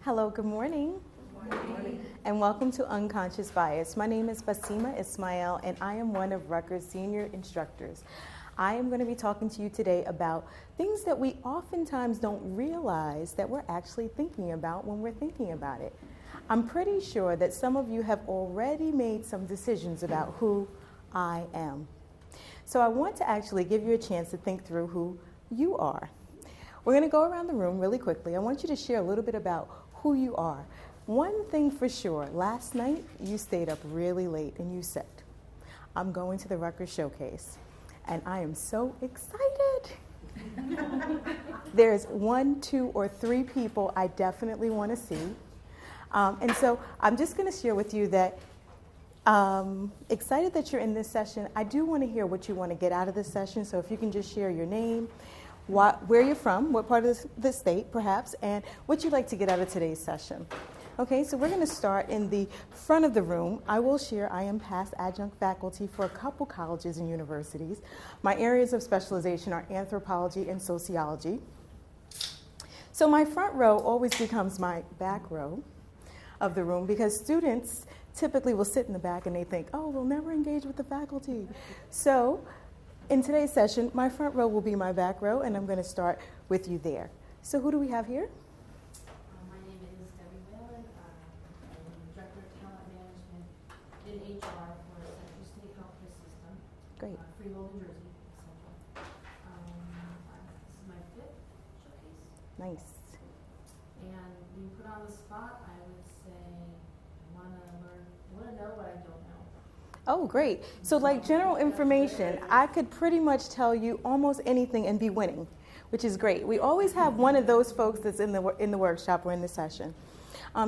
Hello, good morning. Good morning. And welcome to Unconscious Bias. My name is Baseemah Ismail, and I am one of Rutgers' senior instructors. I am going to be talking to you today about things that we oftentimes don't realize that we're actually thinking about when we're thinking about it. I'm pretty sure that some of you have already made some decisions about who I am. So I want to actually give you a chance to think through who you are. We're going to go around the room really quickly. I want you to share a little bit about who you are. One thing for sure, last night you stayed up really late and you said, I'm going to the Rutgers Showcase and I am so excited. There's 1, 2, or 3 people I definitely want to see. And so I'm just going to share with you that excited that you're in this session. I do want to hear what you want to get out of this session. So if you can just share your name, where you're from, what part of the state perhaps, and what you'd like to get out of today's session. Okay, so we're going to start in the front of the room. I will share I am past adjunct faculty for a couple colleges and universities. My areas of specialization are anthropology and sociology. So my front row always becomes my back row of the room because students typically will sit in the back and they think, oh, we'll never engage with the faculty. So in today's session, my front row will be my back row, and I'm going to start with you there. So who do we have here? My name is Debbie Whalen. I'm Director of Talent Management in HR for Central State Healthcare System. Great. Freehold, New Jersey, Central. This is my 5th showcase. Nice. And being put on the spot, I would say I want to know what I don't know. Oh, great. So like general information, I could pretty much tell you almost anything and be winning, which is great. We always have one of those folks that's in the workshop or in the session.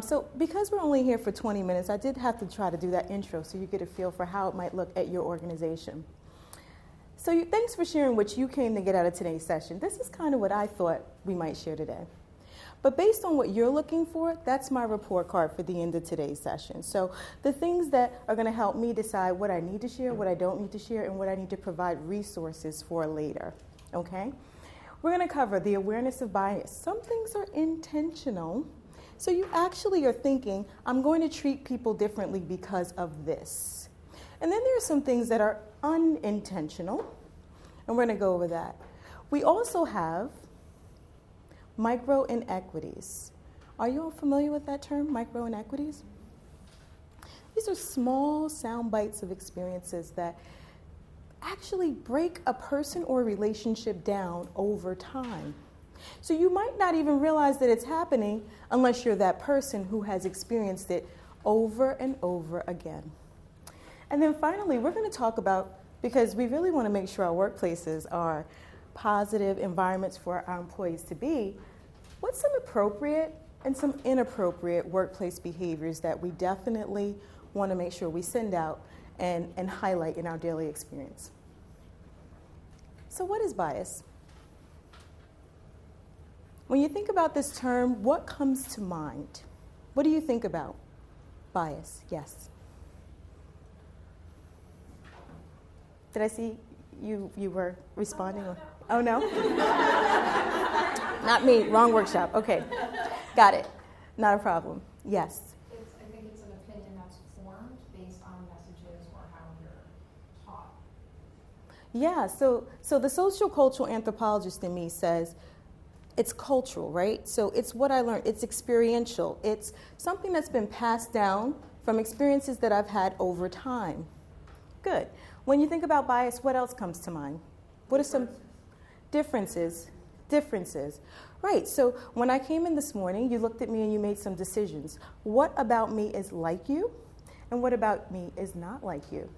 So because we're only here for 20 minutes, I did have to try to do that intro so you get a feel for how it might look at your organization. So thanks for sharing what you came to get out of today's session. This is kind of what I thought we might share today. But based on what you're looking for, that's my report card for the end of today's session. So the things that are going to help me decide what I need to share, what I don't need to share, and what I need to provide resources for later, okay? We're going to cover the awareness of bias. Some things are intentional. So you actually are thinking, I'm going to treat people differently because of this. And then there are some things that are unintentional, and we're going to go over that. We also have micro-inequities. Are you all familiar with that term, micro-inequities? These are small sound bites of experiences that actually break a person or relationship down over time. So you might not even realize that it's happening unless you're that person who has experienced it over and over again. And then finally, we're going to talk about, because we really want to make sure our workplaces are positive environments for our employees to be, what's some appropriate and some inappropriate workplace behaviors that we definitely want to make sure we send out and highlight in our daily experience. So what is bias? When you think about this term, what comes to mind? What do you think about? Bias, yes. Did I see you were responding? Oh, no? Not me, wrong workshop. Okay, got it. Not a problem. Yes? I think it's an opinion that's formed based on messages or how you're taught. Yeah, so the social cultural anthropologist in me says it's cultural, right? So it's what I learned. It's experiential. It's something that's been passed down from experiences that I've had over time. Good. When you think about bias, what else comes to mind? What are some differences? Differences. Right, so when I came in this morning, you looked at me and you made some decisions. What about me is like you, and what about me is not like you?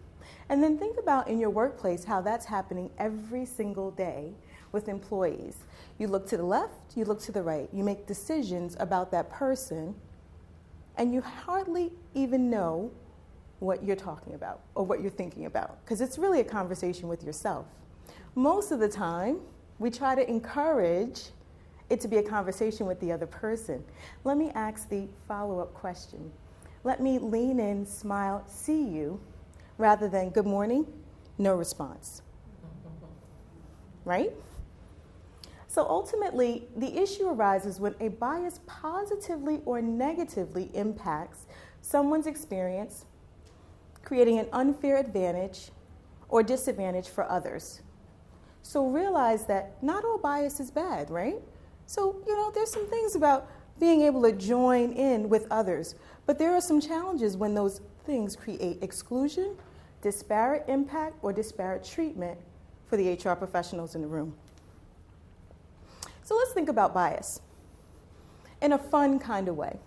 And then think about in your workplace how that's happening every single day with employees. You look to the left, you look to the right. You make decisions about that person, and you hardly even know what you're talking about or what you're thinking about, because it's really a conversation with yourself. Most of the time, we try to encourage it to be a conversation with the other person. Let me ask the follow-up question. Let me lean in, smile, see you, rather than good morning, no response. Right? So ultimately, the issue arises when a bias positively or negatively impacts someone's experience, creating an unfair advantage or disadvantage for others. So realize that not all bias is bad, right? So, there's some things about being able to join in with others, but there are some challenges when those things create exclusion, disparate impact, or disparate treatment for the HR professionals in the room. So let's think about bias in a fun kind of way,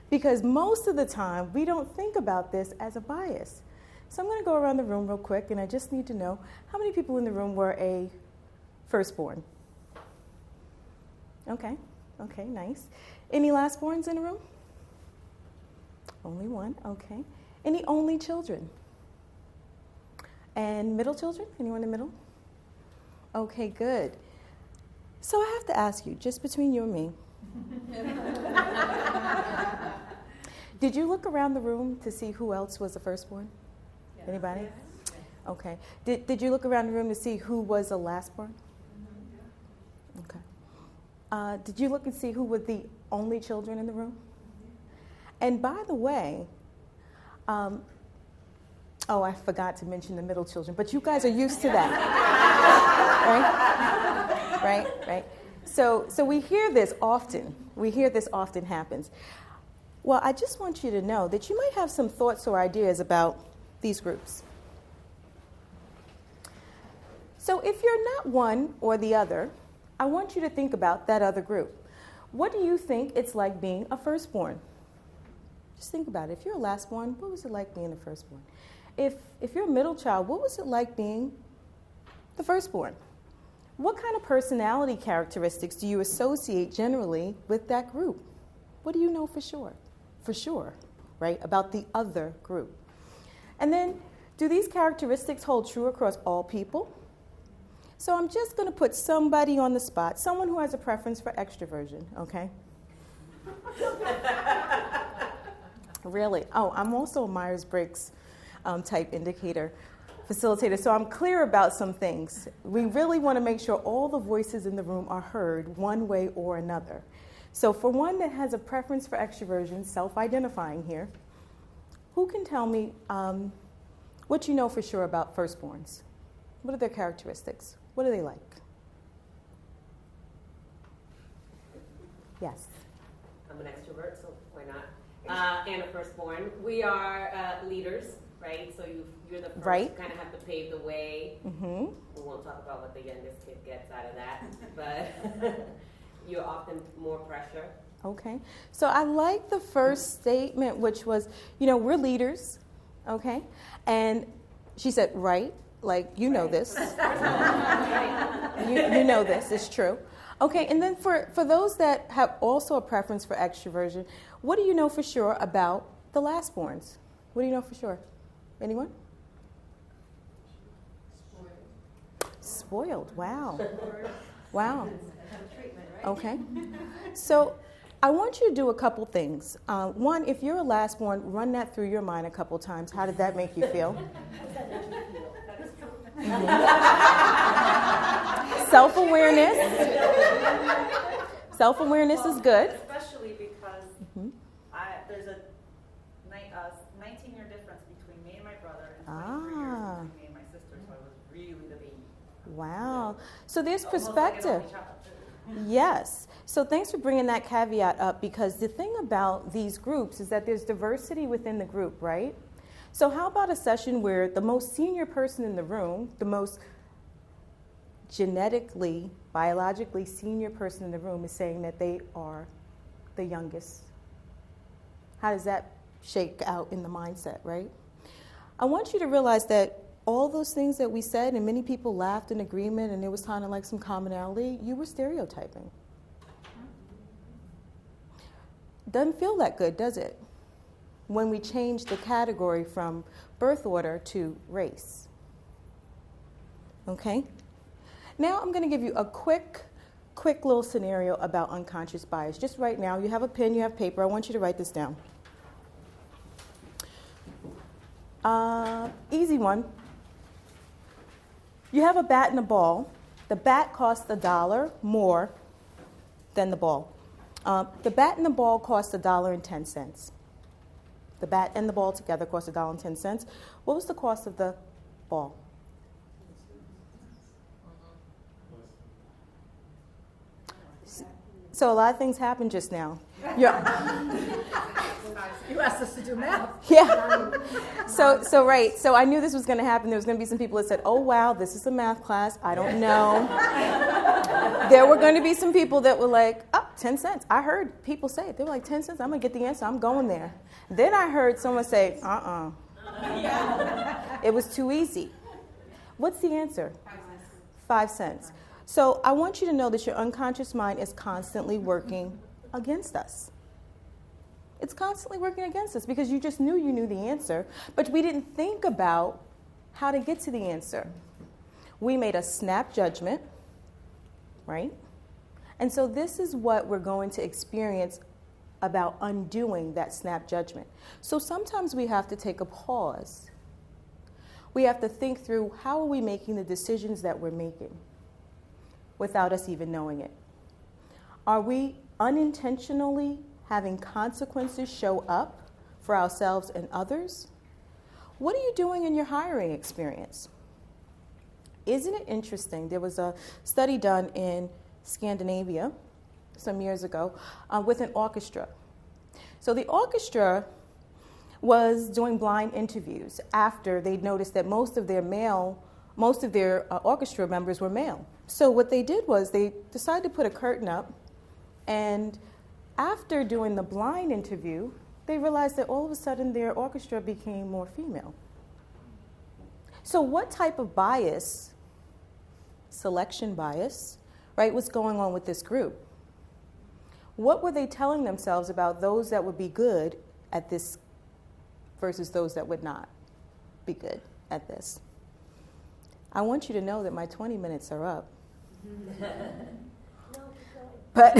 because most of the time we don't think about this as a bias. So I'm going to go around the room real quick, and I just need to know how many people in the room were a firstborn? Okay, nice. Any lastborns in the room? Only one, okay. Any only children? And middle children? Anyone in the middle? Okay, good. So I have to ask you, just between you and me, did you look around the room to see who else was the firstborn? Yeah. Anybody? Yes. Okay. Did you look around the room to see who was the lastborn? Okay. Did you look and see who were the only children in the room? And by the way, I forgot to mention the middle children, but you guys are used to that, right? So we hear this often. We hear this often happens. Well, I just want you to know that you might have some thoughts or ideas about these groups. So if you're not one or the other, I want you to think about that other group. What do you think it's like being a firstborn? Just think about it. If you're a lastborn, what was it like being a firstborn? If you're a middle child, what was it like being the firstborn? What kind of personality characteristics do you associate generally with that group? What do you know for sure? For sure, right? About the other group. And then, do these characteristics hold true across all people? So I'm just going to put somebody on the spot, someone who has a preference for extroversion, okay? Really? Oh, I'm also a Myers-Briggs type indicator facilitator, so I'm clear about some things. We really want to make sure all the voices in the room are heard one way or another. So for one that has a preference for extroversion, self-identifying here, who can tell me what you know for sure about firstborns? What are their characteristics? What are they like? Yes? I'm an extrovert, so why not? And a firstborn. We are leaders, right? So you're the first right. to kind of have to pave the way. Mm-hmm. We won't talk about what the youngest kid gets out of that, but you're often more pressure. Okay. So I like the first statement, which was, we're leaders, okay? And she said, right, like, you know this. you know this, it's true. Okay, and then for those that have also a preference for extroversion, what do you know for sure about the lastborns? What do you know for sure? Anyone? Spoiled, wow. Wow. Okay. So I want you to do a couple things. One, if you're a lastborn, run that through your mind a couple times. How did that make you feel? Mm-hmm. Self-awareness is good. Especially because there's a 19-year difference between me and my brother and 23 years between me and my sister, so I was really the baby. Wow. So there's So perspective. almost like an only child. Yes. So thanks for bringing that caveat up, because the thing about these groups is that there's diversity within the group, right? So how about a session where the most senior person in the room, the most genetically, biologically senior person in the room is saying that they are the youngest? How does that shake out in the mindset, right? I want you to realize that all those things that we said, and many people laughed in agreement, and there was kind of like some commonality, you were stereotyping. Doesn't feel that good, does it? When we change the category from birth order to race. Okay? Now I'm going to give you a quick little scenario about unconscious bias. Just right now, you have a pen, you have paper. I want you to write this down. Easy one. You have a bat and a ball, The bat costs $1 more than the ball. The bat and the ball cost $1.10. The bat and the ball together cost $1.10. What was the cost of the ball? So a lot of things happened just now. Yeah. You asked us to do math. Yeah. So right. So I knew this was going to happen. There was going to be some people that said, "Oh wow, this is a math class. I don't know." There were going to be some people that were like, "Oh, 10 cents." I heard people say it. They were like, 10 cents. I'm going to get the answer. I'm going there. Then I heard someone say, It was too easy. What's the answer? 5 cents. So I want you to know that your unconscious mind is constantly working against us. It's constantly working against us because you just knew you knew the answer, but we didn't think about how to get to the answer. We made a snap judgment, right? And so this is what we're going to experience about undoing that snap judgment. So sometimes we have to take a pause. We have to think through, how are we making the decisions that we're making without us even knowing it? Are we unintentionally having consequences show up for ourselves and others? What are you doing in your hiring experience? Isn't it interesting? There was a study done in Scandinavia some years ago with an orchestra. So the orchestra was doing blind interviews after they'd noticed that most of their orchestra members were male. So what they did was they decided to put a curtain up, and after doing the blind interview, they realized that all of a sudden their orchestra became more female. So what type of bias, selection bias, right, was going on with this group? What were they telling themselves about those that would be good at this versus those that would not be good at this? I want you to know that my 20 minutes are up. But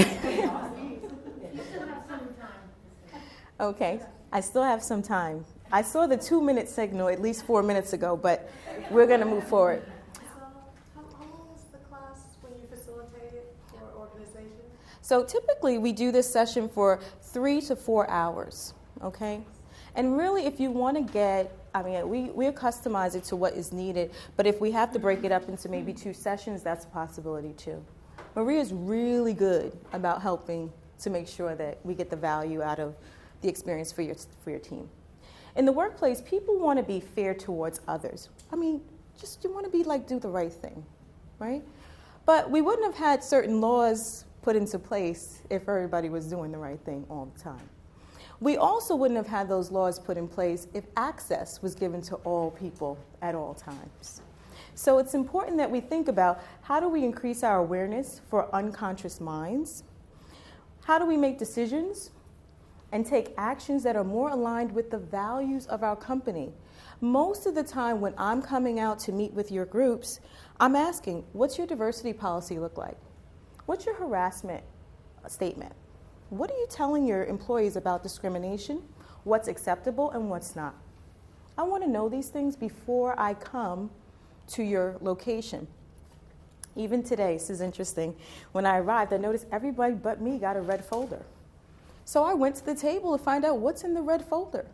okay, I still have some time. I saw the 2-minute signal at least 4 minutes ago, but we're going to move forward. So how long is the class when you facilitate it for organization? So typically we do this session for 3 to 4 hours, okay? And really, if you want to get, we'll customize it to what is needed, but if we have to break it up into maybe 2 sessions, that's a possibility too. Maria's really good about helping to make sure that we get the value out of the experience for your team. In the workplace, people want to be fair towards others. You want to be do the right thing, right? But we wouldn't have had certain laws put into place if everybody was doing the right thing all the time. We also wouldn't have had those laws put in place if access was given to all people at all times. So it's important that we think about, how do we increase our awareness for unconscious minds? How do we make decisions and take actions that are more aligned with the values of our company? Most of the time when I'm coming out to meet with your groups, I'm asking, what's your diversity policy look like? What's your harassment statement? What are you telling your employees about discrimination? What's acceptable and what's not? I want to know these things before I come to your location. Even today, this is interesting. When I arrived, I noticed everybody but me got a red folder. So I went to the table to find out what's in the red folder.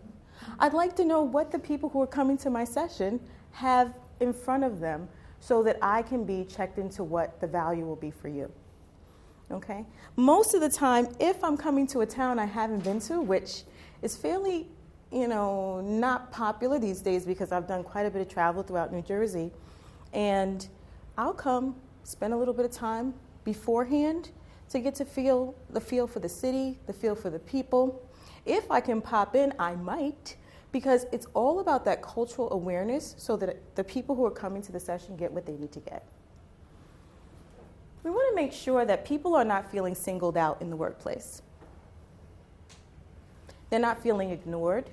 I'd like to know what the people who are coming to my session have in front of them so that I can be checked into what the value will be for you. Okay? Most of the time, if I'm coming to a town I haven't been to, which is fairly, not popular these days because I've done quite a bit of travel throughout New Jersey, and I'll come spend a little bit of time beforehand to get to feel the feel for the city, the feel for the people. If I can pop in, I might, because it's all about that cultural awareness so that the people who are coming to the session get what they need to get. We want to make sure that people are not feeling singled out in the workplace. They're not feeling ignored.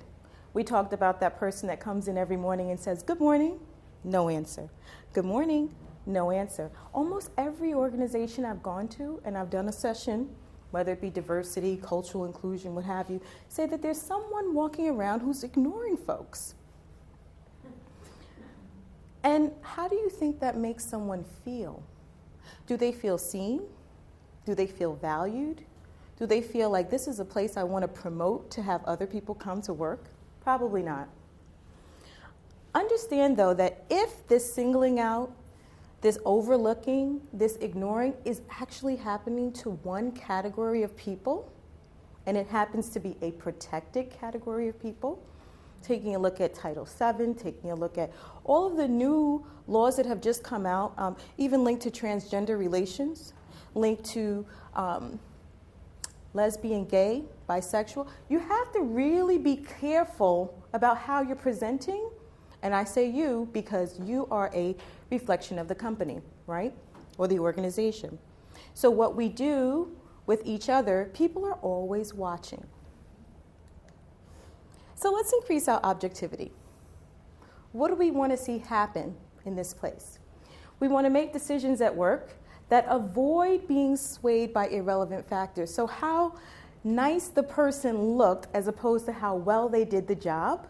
We talked about that person that comes in every morning and says, "Good morning," no answer. "Good morning," no answer. Almost every organization I've gone to and I've done a session, whether it be diversity, cultural inclusion, what have you, say that there's someone walking around who's ignoring folks. And how do you think that makes someone feel? Do they feel seen? Do they feel valued? Do they feel like this is a place I want to promote to have other people come to work? Probably not. Understand, though, that if this singling out, this overlooking, this ignoring is actually happening to one category of people, and it happens to be a protected category of people, taking a look at Title VII, taking a look at all of the new laws that have just come out, even linked to transgender relations, linked to lesbian, gay, bisexual, you have to really be careful about how you're presenting. And I say you because you are a reflection of the company, right? Or the organization. So what we do with each other, people are always watching. So let's increase our objectivity. What do we want to see happen in this place? We want to make decisions at work that avoid being swayed by irrelevant factors. So how nice the person looked as opposed to how well they did the job.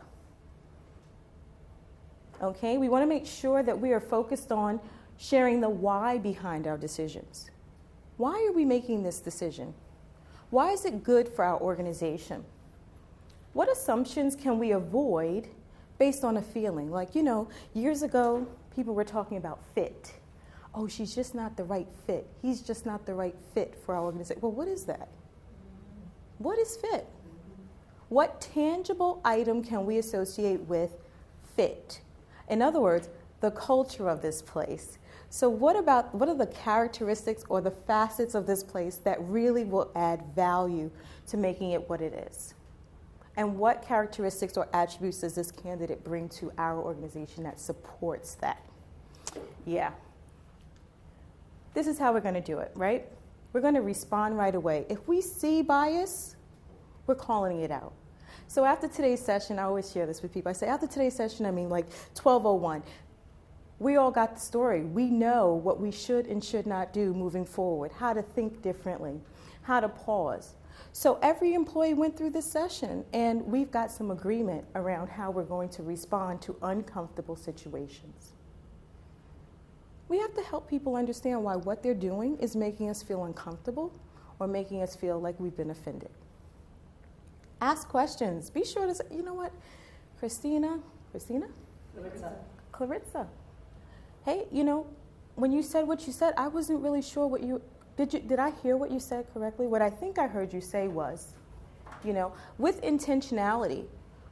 Okay, we want to make sure that we are focused on sharing the why behind our decisions. Why are we making this decision? Why is it good for our organization? What assumptions can we avoid based on a feeling? Like, years ago, people were talking about fit. Oh, she's just not the right fit. He's just not the right fit for our organization. Well, what is that? What is fit? What tangible item can we associate with fit? In other words, the culture of this place. So what are the characteristics or the facets of this place that really will add value to making it what it is? And what characteristics or attributes does this candidate bring to our organization that supports that? Yeah. This is how we're going to do it, right? We're going to respond right away. If we see bias, we're calling it out. So after today's session, I always share this with people. I say, after today's session, I mean like 12:01. We all got the story. We know what we should and should not do moving forward, how to think differently, how to pause. So every employee went through this session, and we've got some agreement around how we're going to respond to uncomfortable situations. We have to help people understand why what they're doing is making us feel uncomfortable or making us feel like we've been offended. Ask questions. Be sure to say, you know what, Christina? Clarissa. Hey, when you said what you said, I wasn't really sure what did I hear what you said correctly? What I think I heard you say was, with intentionality,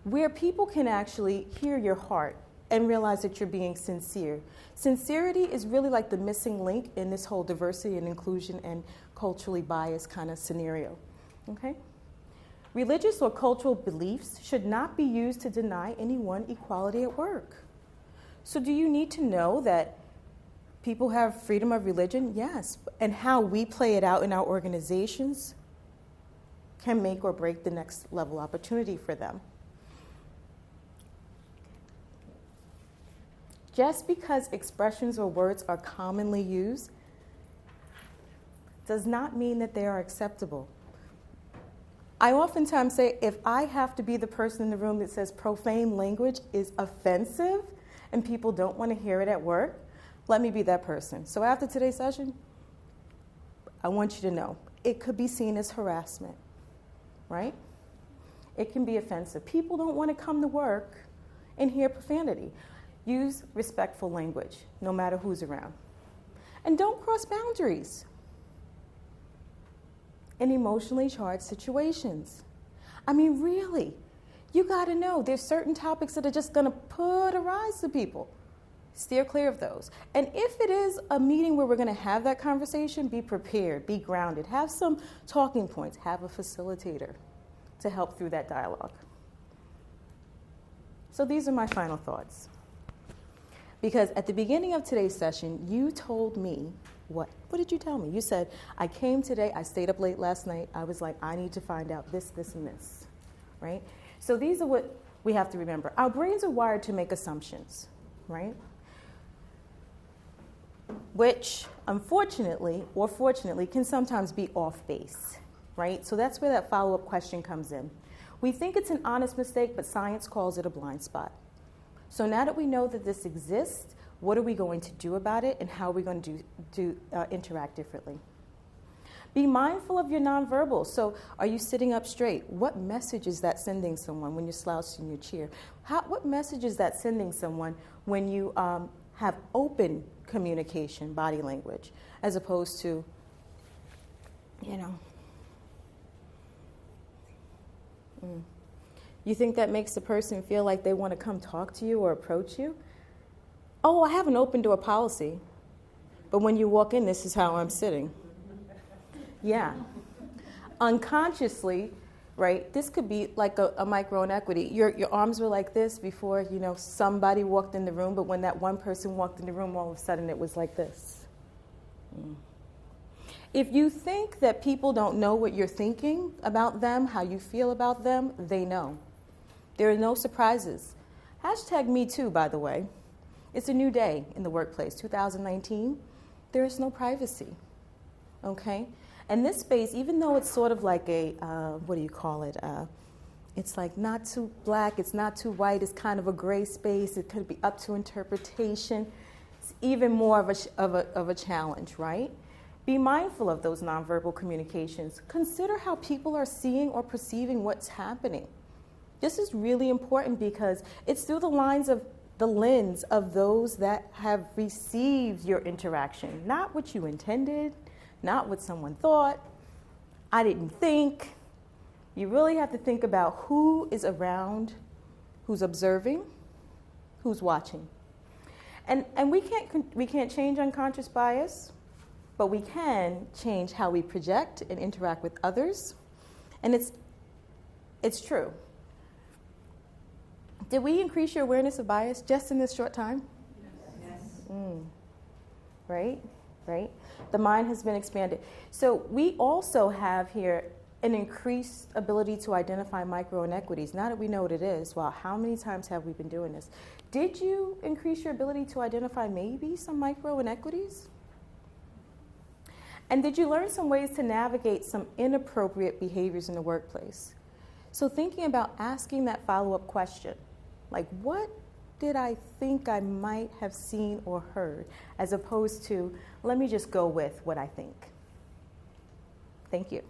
where people can actually hear your heart and realize that you're being sincere. Sincerity is really like the missing link in this whole diversity and inclusion and culturally biased kind of scenario, okay? Religious or cultural beliefs should not be used to deny anyone equality at work. So do you need to know that people have freedom of religion? Yes. And how we play it out in our organizations can make or break the next level opportunity for them. Just because expressions or words are commonly used does not mean that they are acceptable. I oftentimes say, if I have to be the person in the room that says profane language is offensive and people don't want to hear it at work, let me be that person. So after today's session, I want you to know, it could be seen as harassment, right? It can be offensive. People don't want to come to work and hear profanity. Use respectful language, no matter who's around. And don't cross boundaries in emotionally charged situations. I mean, really, you got to know there's certain topics that are just going to put a rise to people. Steer clear of those. And if it is a meeting where we're going to have that conversation, be prepared, be grounded, have some talking points, have a facilitator to help through that dialogue. So these are my final thoughts. Because at the beginning of today's session, you told me what? What did you tell me? You said, I came today, I stayed up late last night, I was like, I need to find out this, this, and this, right? So these are what we have to remember. Our brains are wired to make assumptions, right? Which, unfortunately, or fortunately, can sometimes be off base, right? So that's where that follow-up question comes in. We think it's an honest mistake, but science calls it a blind spot. So now that we know that this exists, What are we going to do about it, and how are we going to interact differently? Be mindful of your nonverbal. So are you sitting up straight? What message is that sending someone when you're slouched in your chair? What message is that sending someone when you have open communication, body language, as opposed to, You think that makes the person feel like they want to come talk to you or approach you? Oh, I have an open door policy, but when you walk in, this is how I'm sitting. Yeah. Unconsciously, right, this could be like a micro-inequity. Your arms were like this before, somebody walked in the room, but when that one person walked in the room, all of a sudden it was like this. If you think that people don't know what you're thinking about them, how you feel about them, they know. There are no surprises. #MeToo, by the way. It's a new day in the workplace, 2019. There is no privacy, okay? And this space, even though it's sort of like a, it's like not too black, it's not too white, it's kind of a gray space, it could be up to interpretation. It's even more of a challenge, right? Be mindful of those nonverbal communications. Consider how people are seeing or perceiving what's happening. This is really important because it's through the lens of those that have received your interaction, not what you intended, not what someone thought. I didn't think. You really have to think about who is around, who's observing, who's watching. And we can't change unconscious bias, but we can change how we project and interact with others. And it's true. Did we increase your awareness of bias just in this short time? Yes. Right? The mind has been expanded. So we also have here an increased ability to identify micro-inequities. Now that we know what it is, wow, how many times have we been doing this? Did you increase your ability to identify maybe some micro-inequities? And did you learn some ways to navigate some inappropriate behaviors in the workplace? So thinking about asking that follow-up question, like what did I think I might have seen or heard, as opposed to, let me just go with what I think. Thank you.